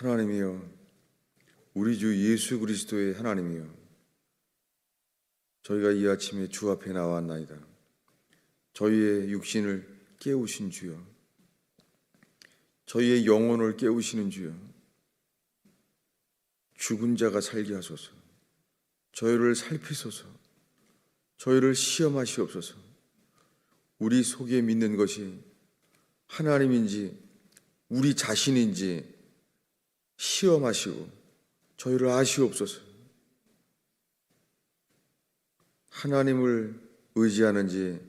하나님이여, 우리 주 예수 그리스도의 하나님이여, 저희가 이 아침에 주 앞에 나왔나이다. 저희의 육신을 깨우신 주여, 저희의 영혼을 깨우시는 주여, 죽은 자가 살게 하소서. 저희를 살피소서. 저희를 시험하시옵소서. 우리 속에 믿는 것이 하나님인지 우리 자신인지 시험하시고 저희를 아시옵소서. 하나님을 의지하는지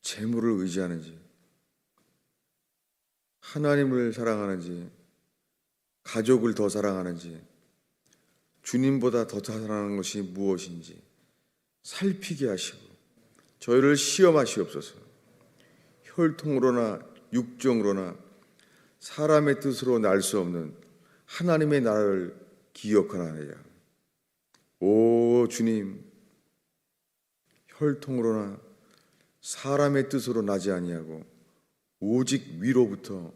재물을 의지하는지, 하나님을 사랑하는지 가족을 더 사랑하는지, 주님보다 더 사랑하는 것이 무엇인지 살피게 하시고 저희를 시험하시옵소서. 혈통으로나 육정으로나 사람의 뜻으로 날 수 없는 하나님의 나라를 기억하나이다. 오 주님, 혈통으로나 사람의 뜻으로 나지 아니하고 오직 위로부터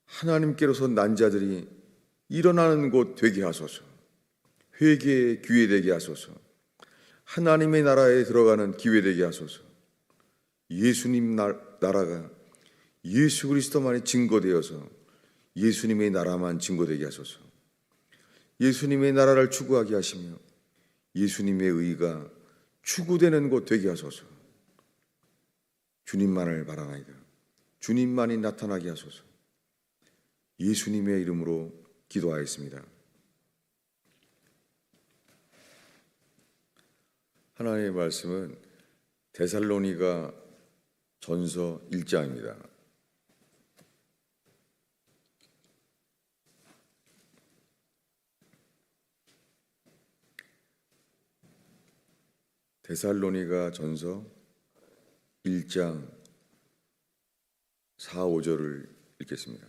하나님께로서 난 자들이 일어나는 곳 되게 하소서. 회개의 기회 되게 하소서. 하나님의 나라에 들어가는 기회 되게 하소서. 예수님 나라가 예수 그리스도만이 증거되어서 예수님의 나라만 증거되게 하소서. 예수님의 나라를 추구하게 하시며 예수님의 의가 추구되는 곳 되게 하소서. 주님만을 바라나이다. 주님만이 나타나게 하소서. 예수님의 이름으로 기도하였습니다. 하나님의 말씀은 데살로니가 전서 1장입니다. 데살로니가 전서 1장 4, 5절을 읽겠습니다.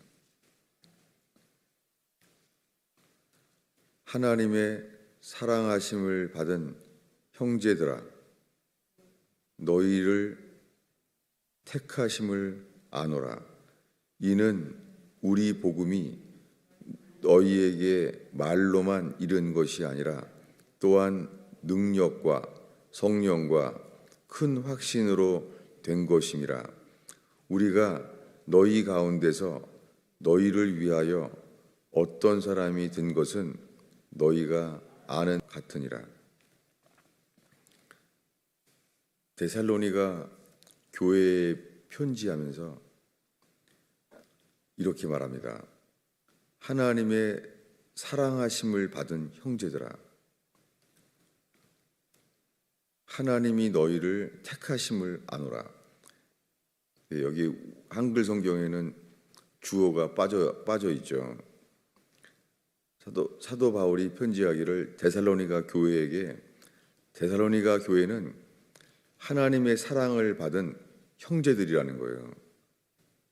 하나님의 사랑하심을 받은 형제들아, 너희를 택하심을 아노라. 이는 우리 복음이 너희에게 말로만 이른 것이 아니라 또한 능력과 성령과 큰 확신으로 된 것임이라. 우리가 너희 가운데서 너희를 위하여 어떤 사람이 든 것은 너희가 아는 같으니라. 데살로니가 교회에 편지하면서 이렇게 말합니다. 하나님의 사랑하심을 받은 형제들아, 하나님이 너희를 택하심을 아노라. 여기 한글 성경에는 주어가 빠져 있죠. 사도 바울이 편지하기를 데살로니가 교회에게, 데살로니가 교회는 하나님의 사랑을 받은 형제들이라는 거예요.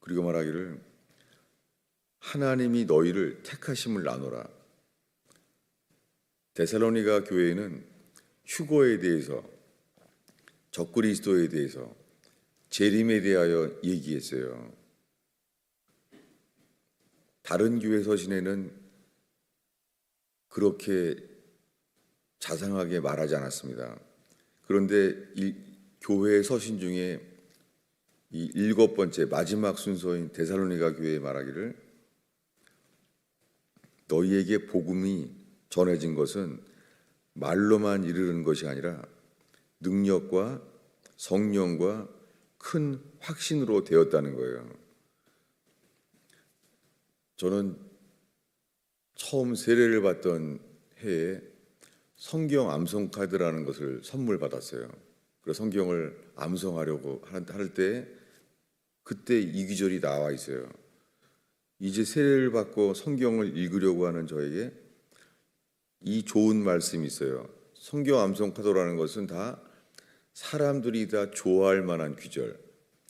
그리고 말하기를 하나님이 너희를 택하심을 나누라. 데살로니가 교회는 휴거에 대해서, 적그리스도에 대해서, 재림에 대하여 얘기했어요. 다른 교회 서신에는 그렇게 자상하게 말하지 않았습니다. 그런데 이 교회 서신 중에 이 7번째 마지막 순서인 데살로니가 교회에 말하기를 너희에게 복음이 전해진 것은 말로만 이르는 것이 아니라 능력과 성령과 큰 확신으로 되었다는 거예요. 저는 처음 세례를 받던 해에 성경 암송 카드라는 것을 선물 받았어요. 그래서 성경을 암송하려고 할 때 그때 이 구절이 나와 있어요. 이제 세례를 받고 성경을 읽으려고 하는 저에게 이 좋은 말씀이 있어요. 성경 암송 카드라는 것은 다 사람들이 다 좋아할 만한 구절,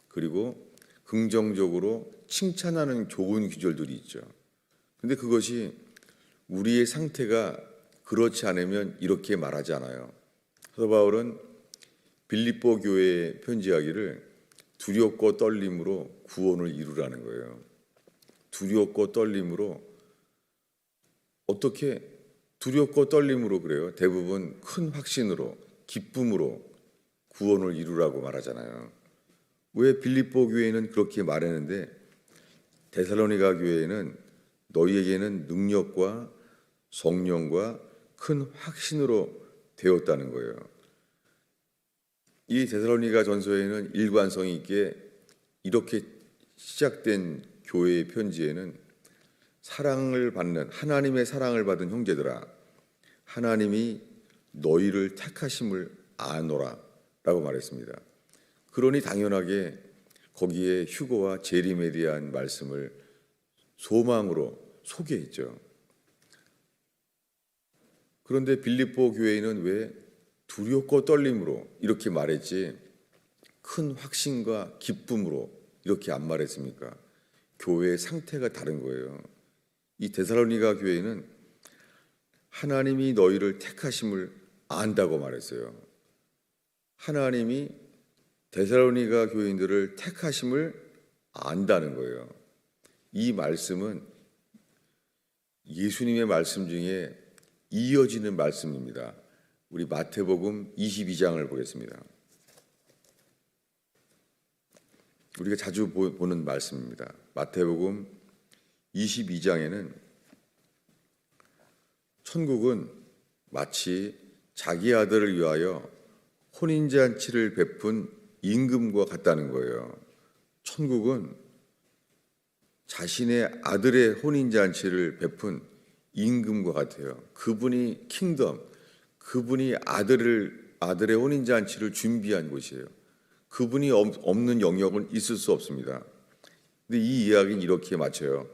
그리고 긍정적으로 칭찬하는 좋은 구절들이 있죠. 근데 그것이 우리의 상태가 그렇지 않으면 이렇게 말하지 않아요. 사도 바울은 빌립보 교회에 편지하기를 두렵고 떨림으로 구원을 이루라는 거예요. 두렵고 떨림으로 어떻게 두렵고 떨림으로 그래요? 대부분 큰 확신으로, 기쁨으로 구원을 이루라고 말하잖아요. 왜 빌립보 교회는 그렇게 말했는데 데살로니가 교회는 너희에게는 능력과 성령과 큰 확신으로 되었다는 거예요. 이 데살로니가 전서에는 일관성 있게 이렇게 시작된 교회의 편지에는 사랑을 받는, 하나님의 사랑을 받은 형제들아, 하나님이 너희를 택하심을 아노라 라고 말했습니다. 그러니 당연하게 거기에 휴거와 재림에 대한 말씀을 소망으로 소개했죠. 그런데 빌립보 교회는 왜 두렵고 떨림으로 이렇게 말했지 큰 확신과 기쁨으로 이렇게 안 말했습니까? 교회의 상태가 다른 거예요. 이 데살로니가 교회는 하나님이 너희를 택하심을 안다고 말했어요. 하나님이 데살로니가 교인들을 택하심을 안다는 거예요. 이 말씀은 예수님의 말씀 중에 이어지는 말씀입니다. 우리 마태복음 22장을 보겠습니다. 우리가 자주 보는 말씀입니다. 마태복음 22장에는 천국은 마치 자기 아들을 위하여 혼인잔치를 베푼 임금과 같다는 거예요. 천국은 자신의 아들의 혼인잔치를 베푼 임금과 같아요. 그분이 킹덤, 그분이 아들의 혼인잔치를 준비한 곳이에요. 그분이 없는 영역은 있을 수 없습니다. 근데 이 이야기는 이렇게 마쳐요.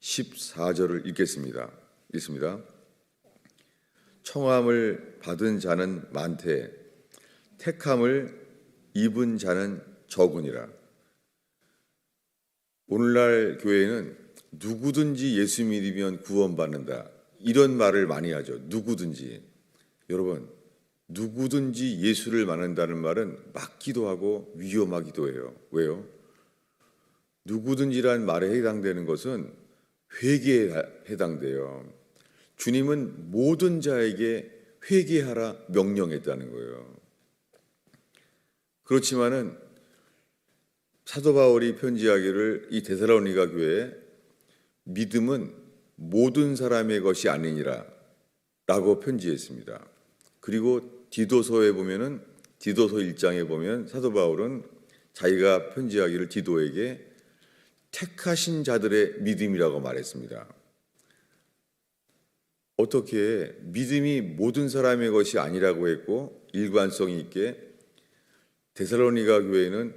14절을 읽겠습니다. 읽습니다. 청함을 받은 자는 많되 택함을 입은 자는 적으니라. 오늘날 교회는 누구든지 예수 믿으면 구원받는다 이런 말을 많이 하죠. 누구든지. 여러분, 누구든지 예수를 만난다는 말은 맞기도 하고 위험하기도 해요. 왜요? 누구든지란 말에 해당되는 것은 회개에 해당돼요. 주님은 모든 자에게 회개하라 명령했다는 거예요. 그렇지만은 사도 바울이 편지하기를 이 데살로니가 교회에 믿음은 모든 사람의 것이 아니니라 라고 편지했습니다. 그리고 디도서에 보면은 디도서 1장에 보면 사도 바울은 자기가 편지하기를 디도에게 택하신 자들의 믿음이라고 말했습니다. 어떻게 믿음이 모든 사람의 것이 아니라고 했고 일관성 있게 데살로니가 교회는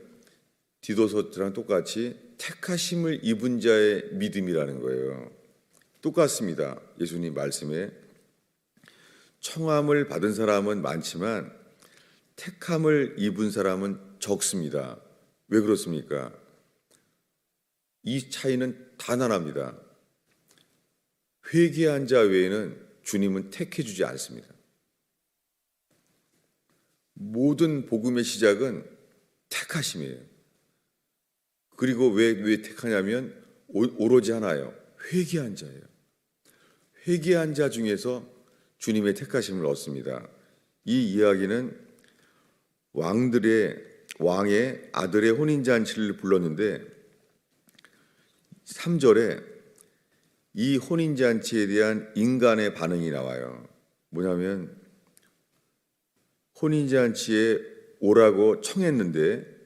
디도서랑 똑같이 택하심을 입은 자의 믿음이라는 거예요. 똑같습니다. 예수님 말씀에 청함을 받은 사람은 많지만 택함을 입은 사람은 적습니다. 왜 그렇습니까? 이 차이는 단 하나입니다. 회개한 자 외에는 주님은 택해주지 않습니다. 모든 복음의 시작은 택하심이에요. 그리고 왜 택하냐면 오로지 하나예요. 회개한 자예요. 회개한 자 중에서 주님의 택하심을 얻습니다. 이 이야기는 왕의 아들의 혼인잔치를 불렀는데 3절에 이 혼인잔치에 대한 인간의 반응이 나와요. 뭐냐면 혼인잔치에 오라고 청했는데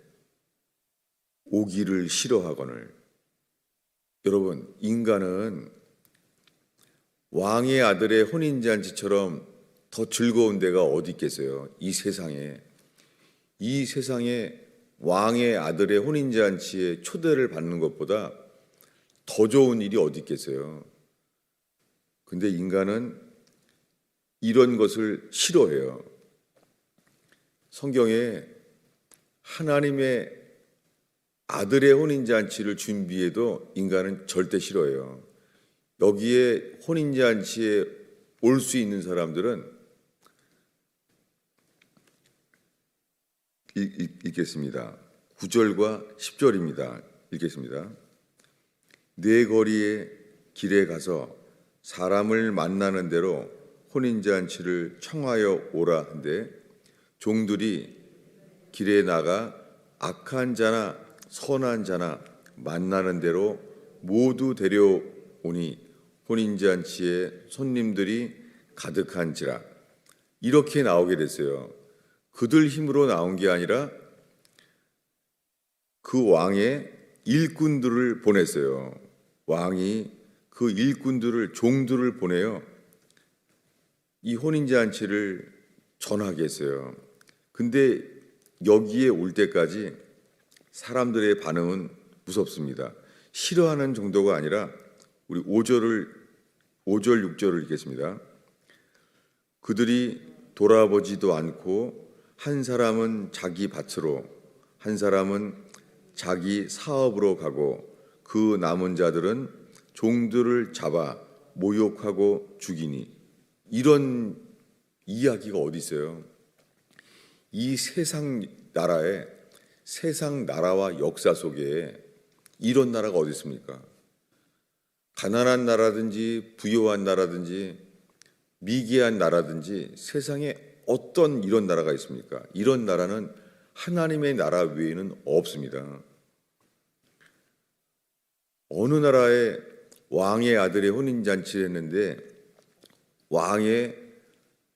오기를 싫어하거늘. 여러분, 인간은 왕의 아들의 혼인잔치처럼 더 즐거운 데가 어디 있겠어요? 이 세상에 왕의 아들의 혼인잔치에 초대를 받는 것보다 더 좋은 일이 어디 있겠어요? 근데 인간은 이런 것을 싫어해요. 성경에 하나님의 아들의 혼인잔치를 준비해도 인간은 절대 싫어해요. 여기에 혼인잔치에 올 수 있는 사람들은 읽겠습니다. 9절과 10절입니다. 읽겠습니다. 내 거리에 길에 가서 사람을 만나는 대로 혼인잔치를 청하여 오라 한데 종들이 길에 나가 악한 자나 선한 자나 만나는 대로 모두 데려오니 혼인잔치에 손님들이 가득한지라. 이렇게 나오게 됐어요. 그들 힘으로 나온 게 아니라 그 왕의 일꾼들을 보냈어요. 왕이 그 일꾼들을, 종들을 보내요. 이 혼인잔치를 전하게 했어요. 근데 여기에 올 때까지 사람들의 반응은 무섭습니다. 싫어하는 정도가 아니라 우리 5절 6절을 읽겠습니다. 그들이 돌아보지도 않고 한 사람은 자기 밭으로 한 사람은 자기 사업으로 가고 그 남은 자들은 종들을 잡아 모욕하고 죽이니. 이런 이야기가 어디 있어요? 이 세상 나라에, 세상 나라와 역사 속에 이런 나라가 어디 있습니까? 가난한 나라든지 부유한 나라든지 미개한 나라든지 세상에 어떤 이런 나라가 있습니까? 이런 나라는 하나님의 나라 외에는 없습니다. 어느 나라에 왕의 아들의 혼인잔치를 했는데 왕의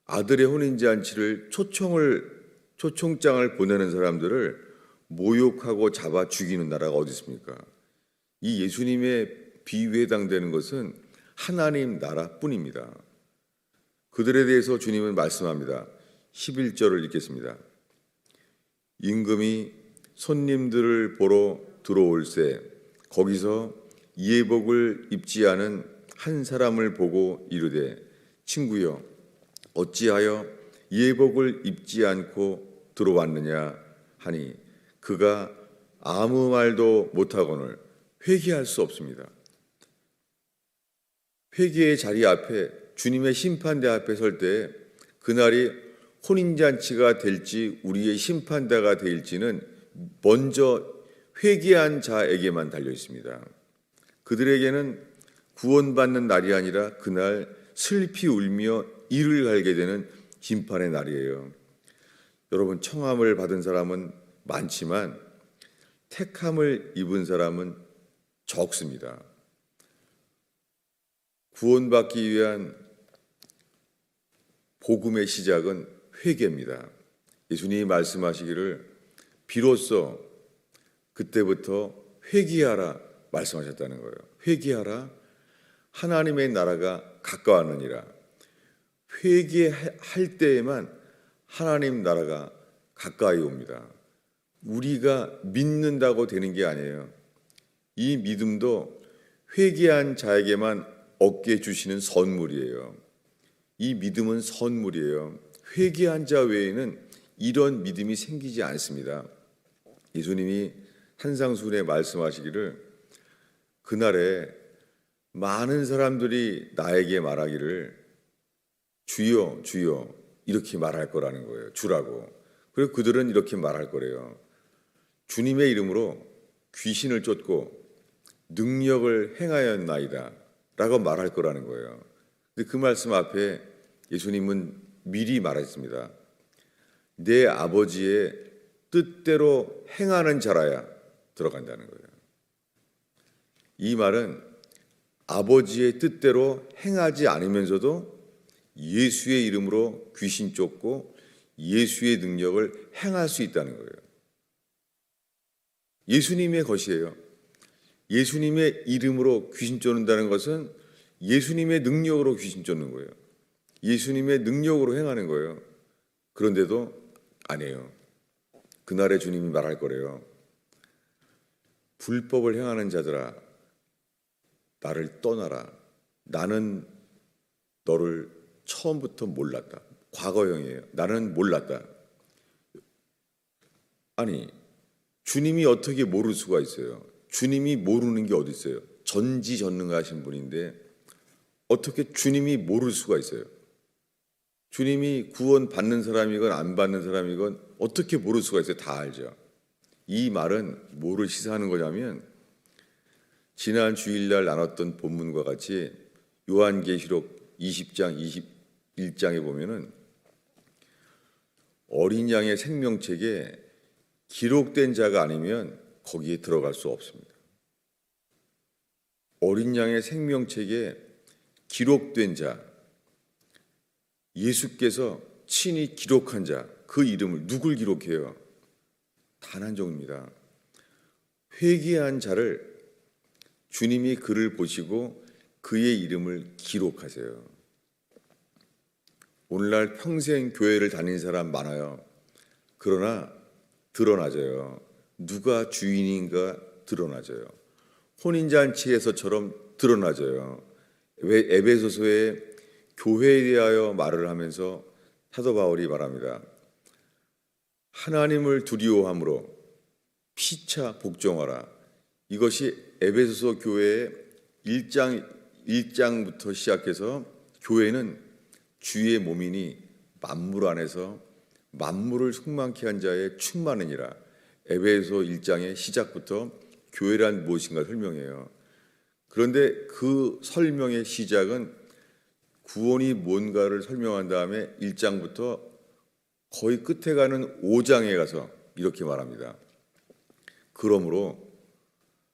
아들의 혼인잔치를 초청장을 보내는 사람들을 모욕하고 잡아 죽이는 나라가 어디 있습니까? 이 예수님의 비유에 해당되는 것은 하나님 나라뿐입니다. 그들에 대해서 주님은 말씀합니다. 11절을 읽겠습니다. 임금이 손님들을 보러 들어올새 거기서 예복을 입지 않은 한 사람을 보고 이르되 친구여 어찌하여 예복을 입지 않고 들어왔느냐 하니 그가 아무 말도 못하거늘 회개할 수 없습니다. 회개의 자리 앞에 주님의 심판대 앞에 설 때 그날이 혼인잔치가 될지 우리의 심판대가 될지는 먼저 회개한 자에게만 달려 있습니다. 그들에게는 구원받는 날이 아니라 그날 슬피 울며 이를 갈게 되는 심판의 날이에요. 여러분, 청함을 받은 사람은 많지만 택함을 입은 사람은 적습니다. 구원받기 위한 복음의 시작은 회개입니다. 예수님이 말씀하시기를 비로소 그때부터 회개하라 말씀하셨다는 거예요. 회개하라, 하나님의 나라가 가까웠느니라. 회개할 때에만 하나님 나라가 가까이 옵니다. 우리가 믿는다고 되는 게 아니에요. 이 믿음도 회개한 자에게만 얻게 주시는 선물이에요. 이 믿음은 선물이에요. 회개한 자 외에는 이런 믿음이 생기지 않습니다. 예수님이 산상수훈에 말씀하시기를 그날에 많은 사람들이 나에게 말하기를 주여 주여 이렇게 말할 거라는 거예요. 주라고. 그리고 그들은 이렇게 말할 거래요. 주님의 이름으로 귀신을 쫓고 능력을 행하였나이다 라고 말할 거라는 거예요. 근데 그 말씀 앞에 예수님은 미리 말했습니다. 내 아버지의 뜻대로 행하는 자라야 들어간다는 거예요. 이 말은 아버지의 뜻대로 행하지 않으면서도 예수의 이름으로 귀신 쫓고 예수의 능력을 행할 수 있다는 거예요. 예수님의 것이에요. 예수님의 이름으로 귀신 쫓는다는 것은 예수님의 능력으로 귀신 쫓는 거예요. 예수님의 능력으로 행하는 거예요. 그런데도 안 해요. 그날에 주님이 말할 거래요. 불법을 행하는 자들아, 나를 떠나라. 나는 너를 처음부터 몰랐다. 과거형이에요. 나는 몰랐다. 아니, 주님이 어떻게 모를 수가 있어요? 주님이 모르는 게 어디 있어요? 전지전능하신 분인데 어떻게 주님이 모를 수가 있어요? 주님이 구원 받는 사람이건 안 받는 사람이건 어떻게 모를 수가 있어요? 다 알죠. 이 말은 뭐를 시사하는 거냐면 지난 주일날 나눴던 본문과 같이 요한계시록 20장 21장에 보면은 어린 양의 생명책에 기록된 자가 아니면 거기에 들어갈 수 없습니다. 어린 양의 생명책에 기록된 자, 예수께서 친히 기록한 자, 그 이름을 누굴 기록해요? 단 한 종입니다. 회개한 자를 주님이 그를 보시고 그의 이름을 기록하세요. 오늘날 평생 교회를 다닌 사람 많아요. 그러나 드러나져요. 누가 주인인가 드러나져요. 혼인잔치에서처럼 드러나져요. 왜 에베소서에 교회에 대하여 말을 하면서 사도 바울이 말합니다. 하나님을 두려워함으로 피차 복종하라. 이것이 에베소서 교회의 1장부터 시작해서 교회는 주의 몸이니 만물 안에서 만물을 충만케 한 자의 충만이니라. 에베소 1장의 시작부터 교회란 무엇인가 설명해요. 그런데 그 설명의 시작은 구원이 뭔가를 설명한 다음에 1장부터 거의 끝에 가는 5장에 가서 이렇게 말합니다. 그러므로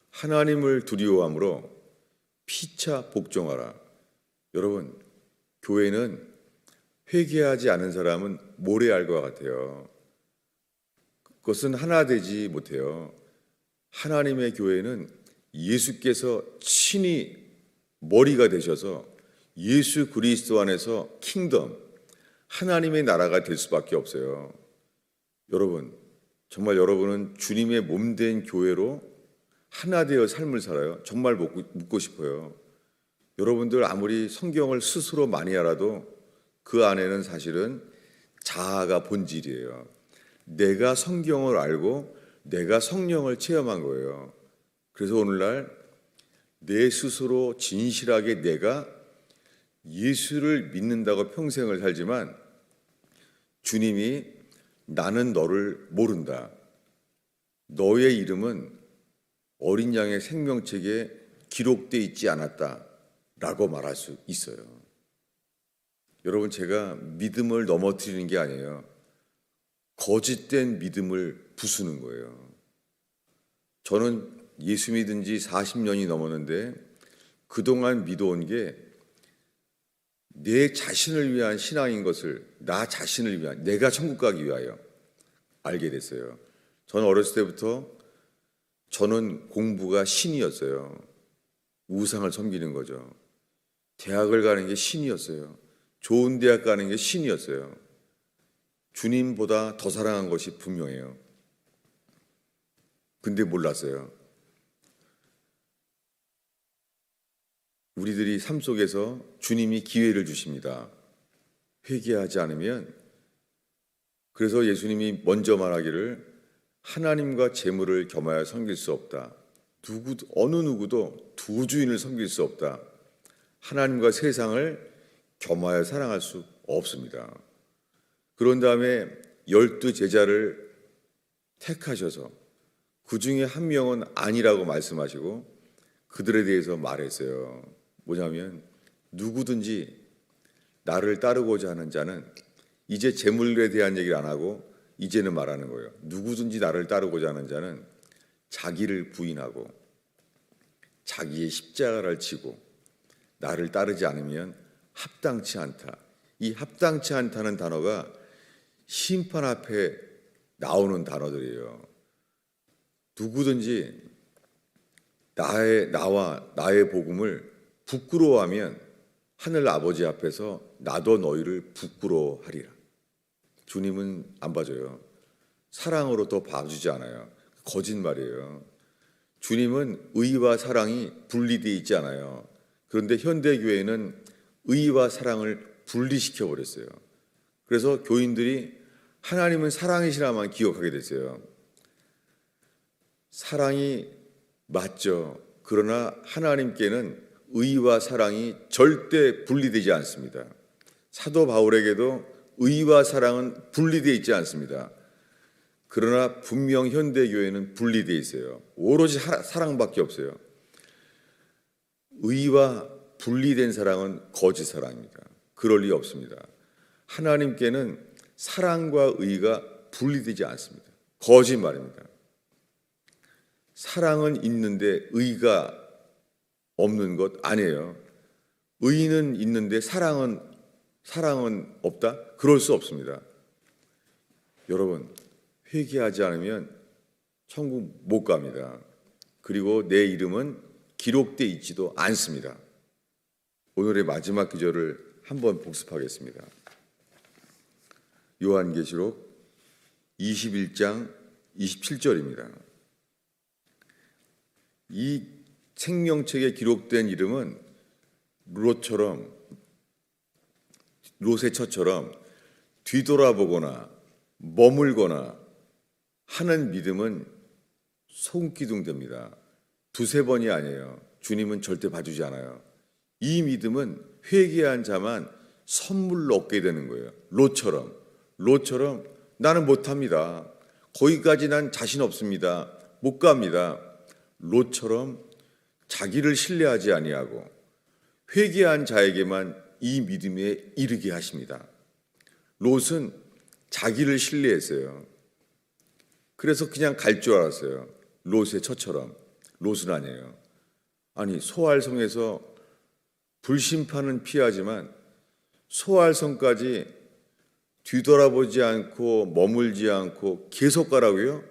하나님을 두려워함으로 피차 복종하라. 여러분, 교회는 회개하지 않은 사람은 모래알과 같아요. 그것은 하나 되지 못해요. 하나님의 교회는 예수께서 친히 머리가 되셔서 예수 그리스도 안에서 킹덤, 하나님의 나라가 될 수밖에 없어요. 여러분, 정말 여러분은 주님의 몸된 교회로 하나 되어 삶을 살아요. 정말 묻고 싶어요. 여러분들 아무리 성경을 스스로 많이 알아도 그 안에는 사실은 자아가 본질이에요. 내가 성경을 알고 내가 성령을 체험한 거예요. 그래서 오늘날 내 스스로 진실하게 내가 예수를 믿는다고 평생을 살지만 주님이 나는 너를 모른다. 너의 이름은 어린 양의 생명책에 기록되어 있지 않았다 라고 말할 수 있어요. 여러분, 제가 믿음을 넘어뜨리는 게 아니에요. 거짓된 믿음을 부수는 거예요. 저는 예수 믿은 지 40년이 넘었는데 그동안 믿어온 게 내 자신을 위한 신앙인 것을 나 자신을 위한, 내가 천국 가기 위하여 알게 됐어요. 저는 어렸을 때부터 저는 공부가 신이었어요. 우상을 섬기는 거죠. 대학을 가는 게 신이었어요. 좋은 대학 가는 게 신이었어요. 주님보다 더 사랑한 것이 분명해요. 근데 몰랐어요. 우리들이 삶 속에서 주님이 기회를 주십니다. 회개하지 않으면. 그래서 예수님이 먼저 말하기를 하나님과 재물을 겸하여 섬길 수 없다. 어느 누구도 두 주인을 섬길 수 없다. 하나님과 세상을 겸하여 사랑할 수 없습니다. 그런 다음에 12 제자를 택하셔서 그 중에 한 명은 아니라고 말씀하시고 그들에 대해서 말했어요. 뭐냐면 누구든지 나를 따르고자 하는 자는, 이제 재물에 대한 얘기를 안 하고 이제는 말하는 거예요. 누구든지 나를 따르고자 하는 자는 자기를 부인하고 자기의 십자가를 지고 나를 따르지 않으면 합당치 않다. 이 합당치 않다는 단어가 심판 앞에 나오는 단어들이에요. 누구든지 나와 나의 복음을 부끄러워하면 하늘 아버지 앞에서 나도 너희를 부끄러워하리라. 주님은 안 봐줘요. 사랑으로 더 봐주지 않아요. 거짓말이에요. 주님은 의와 사랑이 분리되어 있지 않아요. 그런데 현대교회는 의와 사랑을 분리시켜 버렸어요. 그래서 교인들이 하나님은 사랑이시라만 기억하게 됐어요. 사랑이 맞죠. 그러나 하나님께는 의와 사랑이 절대 분리되지 않습니다. 사도 바울에게도 의와 사랑은 분리되어 있지 않습니다. 그러나 분명 현대교회는 분리되어 있어요. 오로지 사랑밖에 없어요. 의와 분리된 사랑은 거짓 사랑입니다. 그럴 리 없습니다. 하나님께는 사랑과 의가 분리되지 않습니다. 거짓말입니다. 사랑은 있는데 의가 없는 것 아니에요. 의는 있는데 사랑은 없다? 그럴 수 없습니다. 여러분, 회개하지 않으면 천국 못 갑니다. 그리고 내 이름은 기록되어 있지도 않습니다. 오늘의 마지막 구절을 한번 복습하겠습니다. 요한계시록 21장 27절입니다. 이 생명책에 기록된 이름은 롯의 처처럼 뒤돌아보거나 머물거나 하는 믿음은 손기둥됩니다. 두세 번이 아니에요. 주님은 절대 봐주지 않아요. 이 믿음은 회개한 자만 선물로 얻게 되는 거예요. 롯처럼 나는 못합니다. 거기까지 난 자신 없습니다. 못 갑니다. 롯처럼 자기를 신뢰하지 아니하고 회개한 자에게만 이 믿음에 이르게 하십니다. 롯은 자기를 신뢰했어요. 그래서 그냥 갈 줄 알았어요. 롯의 처처럼. 롯은 아니에요. 아니, 소알성에서 불심판은 피하지만 소알성까지 뒤돌아보지 않고 머물지 않고 계속 가라고요?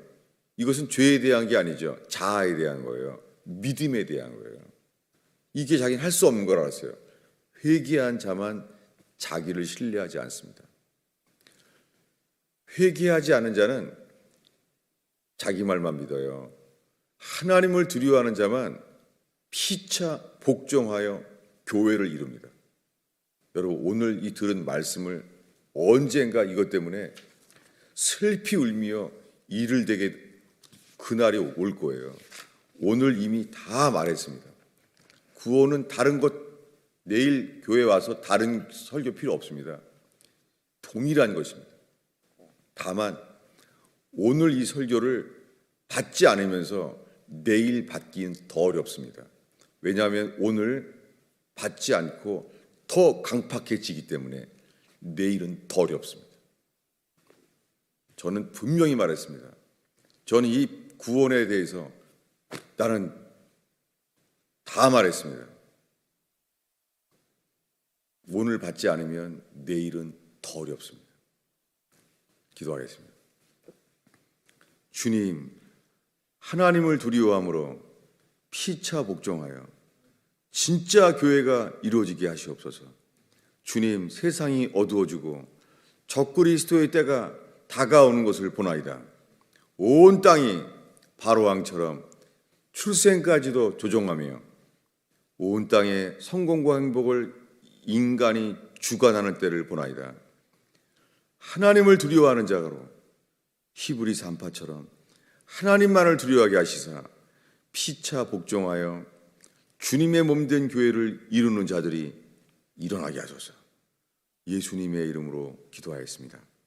이것은 죄에 대한 게 아니죠. 자아에 대한 거예요. 믿음에 대한 거예요. 이게 자기는 할 수 없는 걸 알았어요. 회개한 자만 자기를 신뢰하지 않습니다. 회개하지 않은 자는 자기 말만 믿어요. 하나님을 두려워하는 자만 피차 복종하여 교회를 이룹니다. 여러분, 오늘 이 들은 말씀을 언젠가 이것 때문에 슬피 울며 이를 대게 그날이 올 거예요. 오늘 이미 다 말했습니다. 구원은 다른 것, 내일 교회 와서 다른 설교 필요 없습니다. 동일한 것입니다. 다만 오늘 이 설교를 받지 않으면서 내일 받기는 더 어렵습니다. 왜냐하면 오늘 받지 않고 더 강팍해지기 때문에 내일은 더 어렵습니다. 저는 분명히 말했습니다. 저는 이 구원에 대해서 나는 다 말했습니다. 오늘 받지 않으면 내일은 더 어렵습니다. 기도하겠습니다. 주님, 하나님을 두려워함으로 피차 복종하여 진짜 교회가 이루어지게 하시옵소서. 주님, 세상이 어두워지고 적그리스도의 때가 다가오는 것을 보나이다. 온 땅이 바로왕처럼 출생까지도 조종하며 온 땅의 성공과 행복을 인간이 주관하는 때를 보나이다. 하나님을 두려워하는 자로 히브리서 한파처럼 하나님만을 두려워하게 하시사 피차 복종하여 주님의 몸된 교회를 이루는 자들이 일어나게 하소서. 예수님의 이름으로 기도하였습니다.